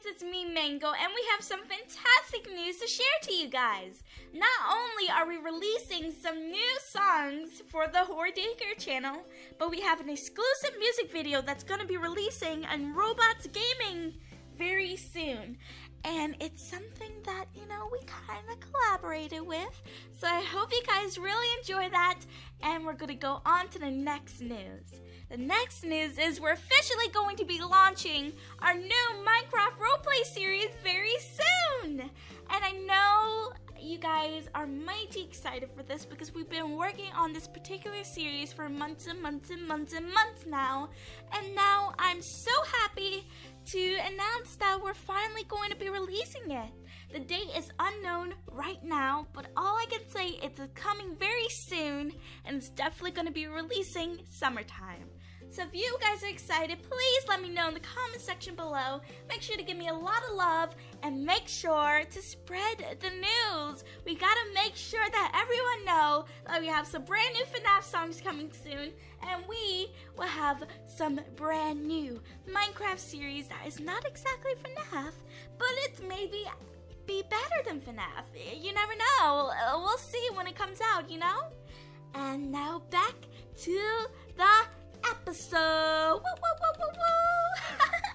it's me, Mangle, and we have some fantastic news to share to you guys. Not only are we releasing some new songs for the Horror Daycare channel, but we have an exclusive music video that's going to be releasing on Roblox Gaming very soon. And it's something that, we kind of collaborated with. So I hope you guys really enjoy that. And we're going to go on to the next news. The next news is we're officially going to be launching our new Minecraft Roleplay series very soon. And I know you guys are mighty excited for this because we've been working on this particular series for months and months and months and months now. And now I'm so happy to announce that we're finally going to be releasing it. The date is unknown right now, but all I can say it's coming very soon, and it's definitely going to be releasing summertime. So if you guys are excited, please let me know in the comment section below. Make sure to give me a lot of love and make sure to spread the news. We gotta make sure that everyone know that we have some brand new FNAF songs coming soon, and we will have some brand new Minecraft series that is not exactly FNAF, but it's maybe be better than FNAF. You never know. We'll see when it comes out, And now back to the episode. Woo, woo, woo, woo, woo.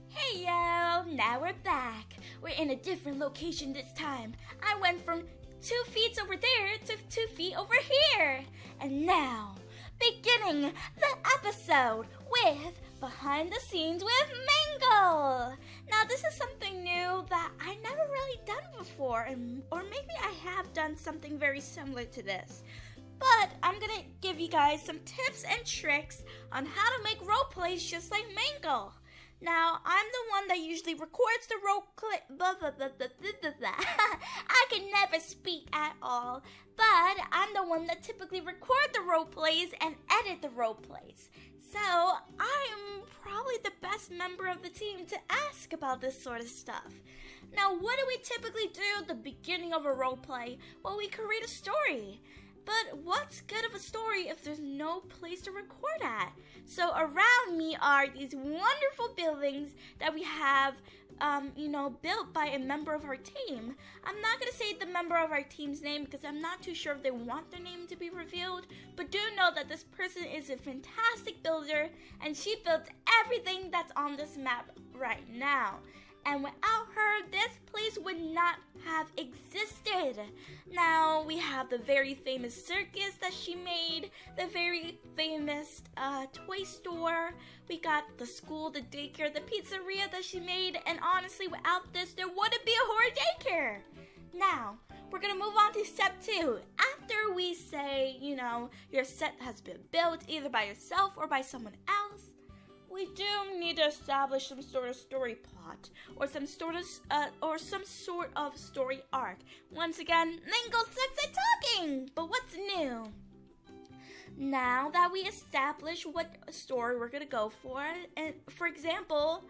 Hey yo, now we're back. We're in a different location this time. I went from 2 feet over there to 2 feet over here. And now, beginning the episode with Behind the Scenes with Mangle. Now this is something new that I never really done before, or maybe I have done something very similar to this. But I'm gonna give you guys some tips and tricks on how to make role plays just like Mangle. Now, I'm the one that usually records the role clip. I can never speak at all. But I'm the one that typically record the role plays and edit the role plays. So, I'm probably the best member of the team to ask about this sort of stuff. Now, what do we typically do at the beginning of a role play? Well, we create a story. But what's good of a story if there's no place to record at? So around me are these wonderful buildings that we have, built by a member of our team. I'm not going to say the member of our team's name because I'm not too sure if they want their name to be revealed. But do know that this person is a fantastic builder and she built everything that's on this map right now. And without her, this place would not have existed. Now, we have the very famous circus that she made, the very famous toy store. We got the school, the daycare, the pizzeria that she made. And honestly, without this, there wouldn't be a horror daycare. Now, we're going to move on to step 2. After we say, your set has been built either by yourself or by someone else, we do need to establish some sort of story plot or some sort of story arc. Once again, Mangle sucks at talking. But what's new? Now that we establish what story we're gonna go for, and for example,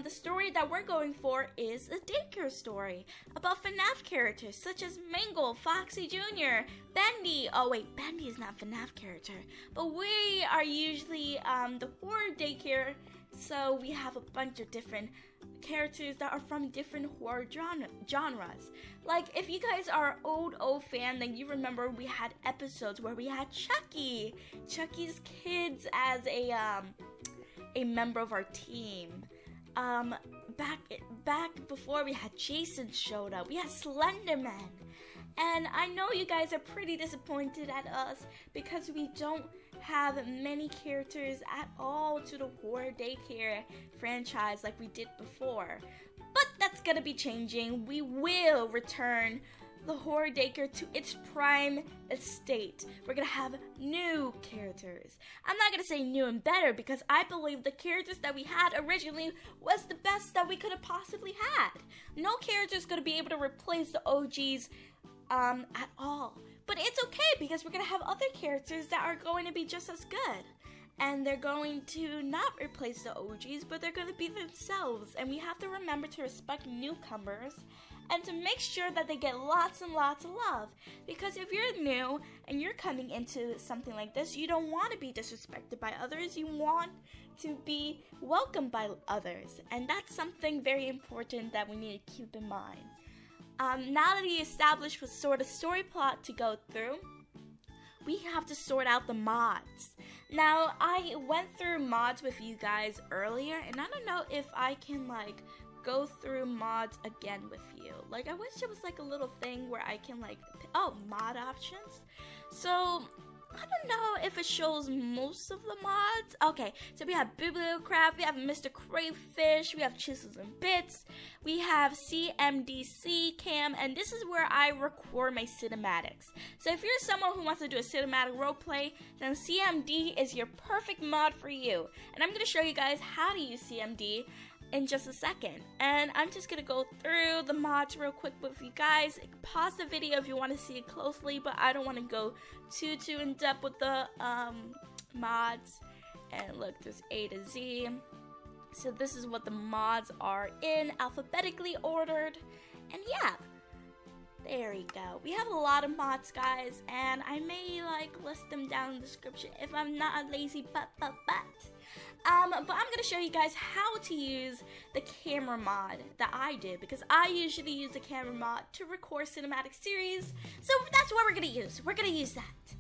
the story that we're going for is a daycare story about FNAF characters such as Mangle, Foxy Jr., Bendy. Oh wait, Bendy is not a FNAF character, but we are usually the horror daycare, so we have a bunch of different characters that are from different horror genres. Like, if you guys are an old fan, then you remember we had episodes where we had Chucky's kids as a member of our team. Back before we had Jason showed up, we had Slenderman. And I know you guys are pretty disappointed at us because we don't have many characters at all to the Horror Daycare franchise like we did before. But that's gonna be changing. We will return the Horror Daycare to its prime estate. We're gonna have new characters. I'm not gonna say new and better because I believe the characters that we had originally was the best that we could have possibly had. No character is gonna be able to replace the OGs at all. But it's okay because we're gonna have other characters that are going to be just as good. and they're going to not replace the OGs, but they're going to be themselves. And we have to remember to respect newcomers and to make sure that they get lots and lots of love. Because if you're new and you're coming into something like this, you don't want to be disrespected by others. You want to be welcomed by others. And that's something very important that we need to keep in mind. Now that we established what sort of story plot to go through, we have to sort out the mods. Now, I went through mods with you guys earlier, and I don't know if I can, like, go through mods again with you. Like, I wish it was, like, a little thing where I can, like, mod options. So, I don't know if it shows most of the mods. Okay, so we have Bibliocraft, we have Mr. Crayfish, we have Chisels and Bits, we have CMDC Cam, and this is where I record my cinematics. So if you're someone who wants to do a cinematic roleplay, then CMD is your perfect mod for you. And I'm going to show you guys how to use CMD in just a second. And I'm just going to go through the mods real quick with you guys. Pause the video if you want to see it closely, but I don't want to go too in depth with the mods. And look, there's A to Z. So this is what the mods are in alphabetically ordered. And yeah, there you go. We have a lot of mods, guys, and I may like list them down in the description if I'm not a lazy but I'm gonna show you guys how to use the camera mod that I did, because I usually use the camera mod to record cinematic series. So that's what we're gonna use. We're gonna use that.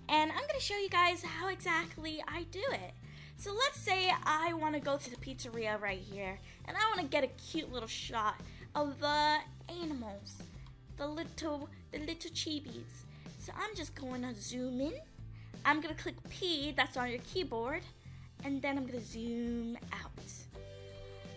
And I'm gonna show you guys how exactly I do it. So let's say I wanna go to the pizzeria right here, and I wanna get a cute little shot of the animals, the little chibis. So I'm just going to zoom in. I'm gonna click P, that's on your keyboard, and then I'm gonna zoom out.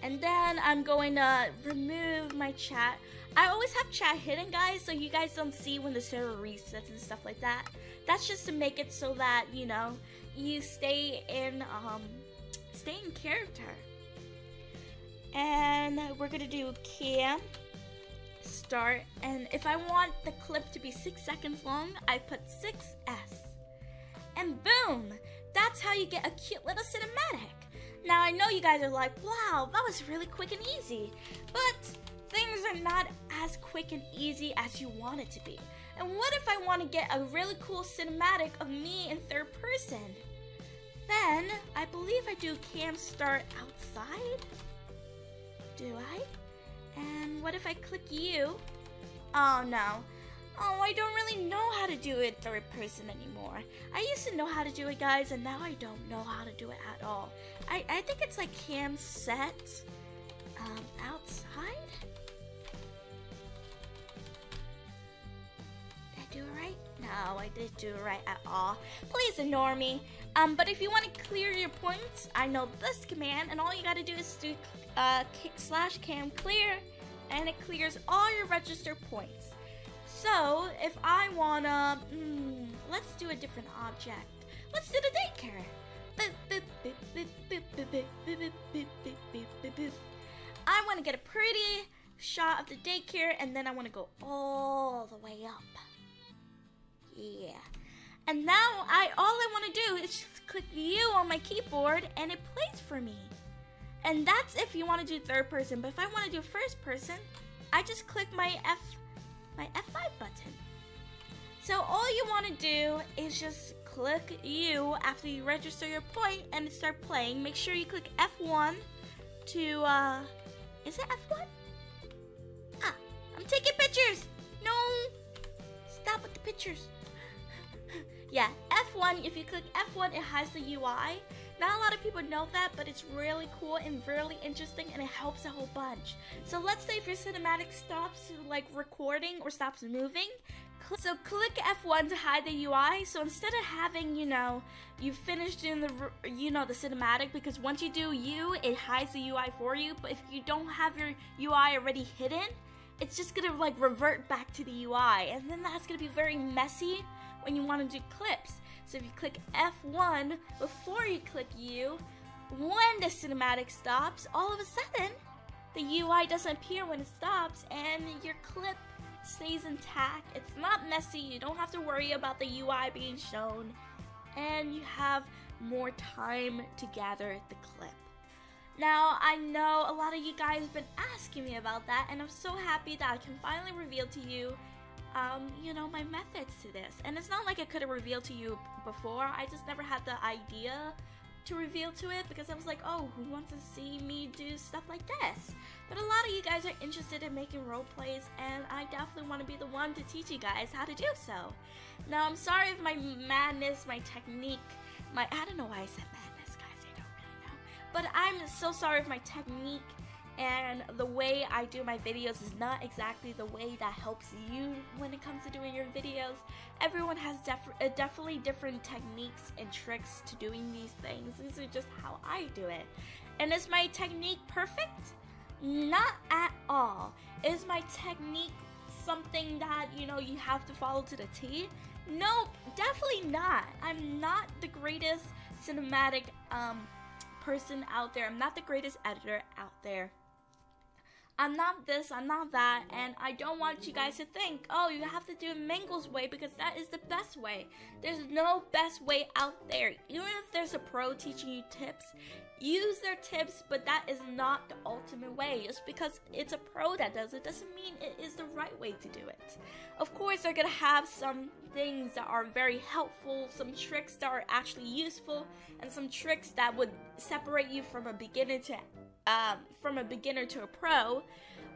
And then I'm going to remove my chat. I always have chat hidden, guys, so you guys don't see when the server resets and stuff like that. That's just to make it so that, you know, you stay in character. And we're gonna do cam start, and if I want the clip to be 6 seconds long, I put 6S. And boom! That's how you get a cute little cinematic. Now, I know you guys are like, wow, that was really quick and easy. But things are not as quick and easy as you want it to be. And what if I want to get a really cool cinematic of me in third person? Then, I believe I do cam start outside. Do I? And what if I click you? Oh, no. Oh, I don't really know how to do it third person anymore. I used to know how to do it, guys, and now I don't know how to do it at all. I think it's like cam set outside. Did I do it right? No, I didn't do it right at all. Please ignore me. But if you want to clear your points, I know this command, and all you gotta do is do /cam clear, and it clears all your registered points. So, if I wanna, let's do a different object. Let's do the daycare. I wanna get a pretty shot of the daycare, and then I wanna go all the way up. Yeah. And now, all I wanna do is just click U on my keyboard, and it plays for me. And that's if you wanna do third person, but if I wanna do first person, I just click my F5 button. So all you want to do is just click U after you register your point and it start playing. Make sure you click F1 to, is it F1? Ah, I'm taking pictures. No, stop with the pictures. Yeah, F1, if you click F1, it hides the UI. Not a lot of people know that, but it's really cool and really interesting, and it helps a whole bunch. So let's say if your cinematic stops like recording or stops moving, so click F1 to hide the UI. So instead of having, you know, you finished doing the, the cinematic, because once you do U, it hides the UI for you. But if you don't have your UI already hidden, it's just gonna like revert back to the UI, and then that's gonna be very messy when you want to do clips. So if you click F1 before you click U, when the cinematic stops, all of a sudden, the UI doesn't appear when it stops, and your clip stays intact. It's not messy, you don't have to worry about the UI being shown, and you have more time to gather the clip. Now, I know a lot of you guys have been asking me about that, and I'm so happy that I can finally reveal to you, you know, my methods to this. And it's not like I could have revealed to you before, I just never had the idea to reveal to it because I was like, oh, who wants to see me do stuff like this? But a lot of you guys are interested in making role plays, and I definitely want to be the one to teach you guys how to do so. Now, I'm sorry if my madness, my technique, I don't know why I said madness, guys, I don't really know. But I'm so sorry if my technique and the way I do my videos is not exactly the way that helps you when it comes to doing your videos. Everyone has definitely different techniques and tricks to doing these things. These are just how I do it. And is my technique perfect? Not at all. Is my technique something that, you know, you have to follow to the T? Nope, definitely not. I'm not the greatest cinematic person out there. I'm not the greatest editor out there. I'm not this, I'm not that, and I don't want you guys to think, oh, you have to do it Mangle's way because that is the best way. There's no best way out there. Even if there's a pro teaching you tips, use their tips, but that is not the ultimate way. Just because it's a pro that does it doesn't mean it is the right way to do it. Of course, they're gonna have some things that are very helpful, some tricks that are actually useful, and some tricks that would separate you from a beginner to a pro.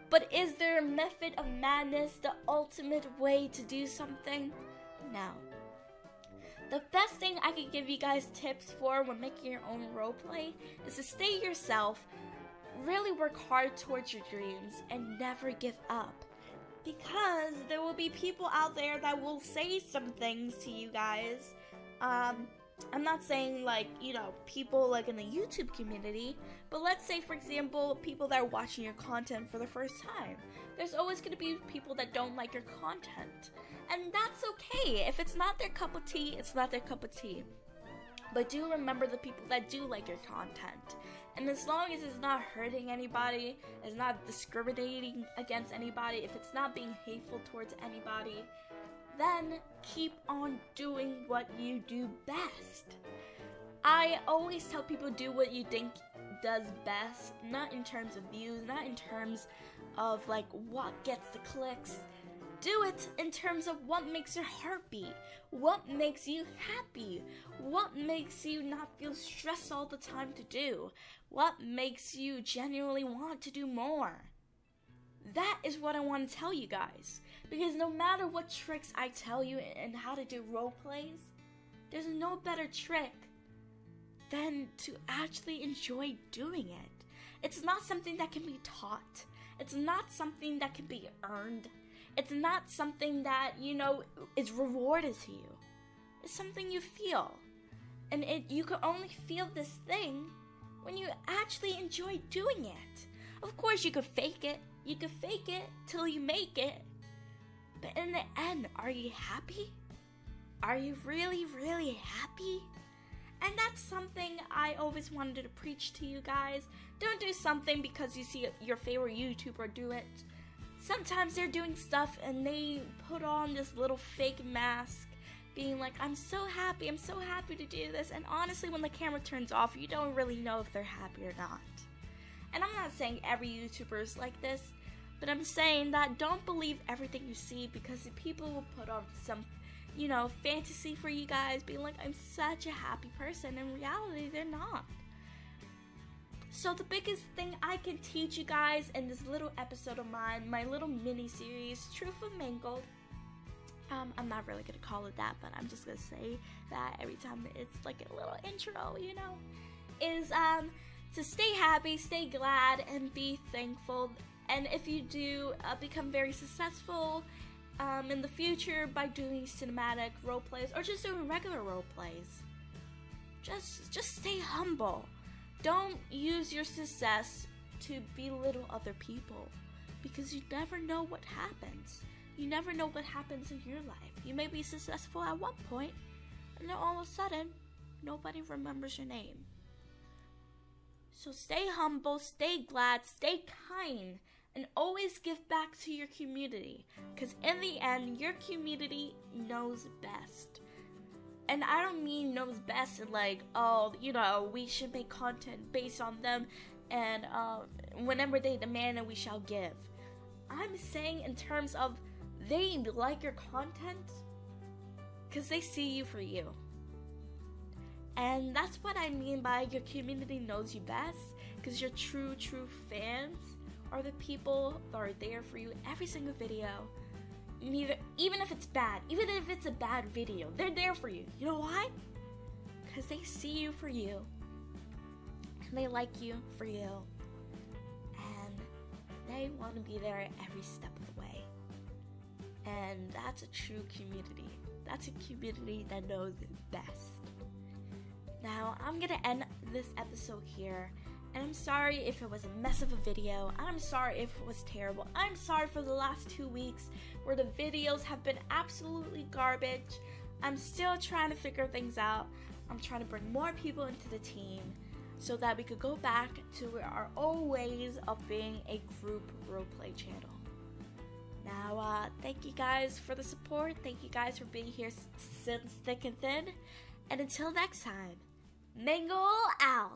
But is their method of madness the ultimate way to do something? No. The best thing I could give you guys tips for when making your own roleplay is to stay yourself, really work hard towards your dreams, and never give up. Because there will be people out there that will say some things to you guys. I'm not saying, like, you know, people like in the YouTube community, but let's say, for example, people that are watching your content for the first time. There's always going to be people that don't like your content, and that's okay. If it's not their cup of tea, it's not their cup of tea. But do remember the people that do like your content, and as long as it's not hurting anybody, it's not discriminating against anybody, if it's not being hateful towards anybody, then keep on doing what you do best. I always tell people, do what you think does best, not in terms of views, not in terms of like what gets the clicks. Do it in terms of what makes your heart beat, what makes you happy, what makes you not feel stressed all the time to do, what makes you genuinely want to do more. That is what I want to tell you guys. Because no matter what tricks I tell you and how to do role plays, there's no better trick than to actually enjoy doing it. It's not something that can be taught. It's not something that can be earned. It's not something that, you know, is rewarded to you. It's something you feel. And you can only feel this thing when you actually enjoy doing it. Of course, you could fake it. You could fake it till you make it. But in the end, are you happy? Are you really, really happy? And that's something I always wanted to preach to you guys. Don't do something because you see your favorite YouTuber do it. Sometimes they're doing stuff and they put on this little fake mask, being like, I'm so happy to do this. And honestly, when the camera turns off, you don't really know if they're happy or not. And I'm not saying every YouTuber is like this, but I'm saying that don't believe everything you see, because people will put on some, you know, fantasy for you guys, being like, I'm such a happy person. In reality, they're not. So the biggest thing I can teach you guys in this little episode of mine, my little mini-series, Truth of Mangle, I'm not really gonna call it that, but I'm just gonna say that every time it's like a little intro, you know, is to stay happy, stay glad, and be thankful. And if you do become very successful in the future by doing cinematic role plays or just doing regular role plays, just stay humble. Don't use your success to belittle other people, because you never know what happens. You never know what happens in your life. You may be successful at one point, and then all of a sudden, nobody remembers your name. So stay humble, stay glad, stay kind, and always give back to your community, because in the end, your community knows best. And I don't mean knows best and like, oh, you know, we should make content based on them, and whenever they demand it, we shall give. I'm saying in terms of they like your content because they see you for you. And that's what I mean by your community knows you best, because your true fans are the people that are there for you every single video. Even if it's bad, even if it's a bad video, they're there for you. You know why? Because they see you for you, and they like you for you, and they want to be there every step of the way. And that's a true community. That's a community that knows it best. Now, I'm gonna end this episode here, and I'm sorry if it was a mess of a video. I'm sorry if it was terrible. I'm sorry for the last 2 weeks where the videos have been absolutely garbage. I'm still trying to figure things out. I'm trying to bring more people into the team so that we could go back to our old ways of being a group roleplay channel. Now, thank you guys for the support. Thank you guys for being here since thick and thin. And until next time, Mangle out!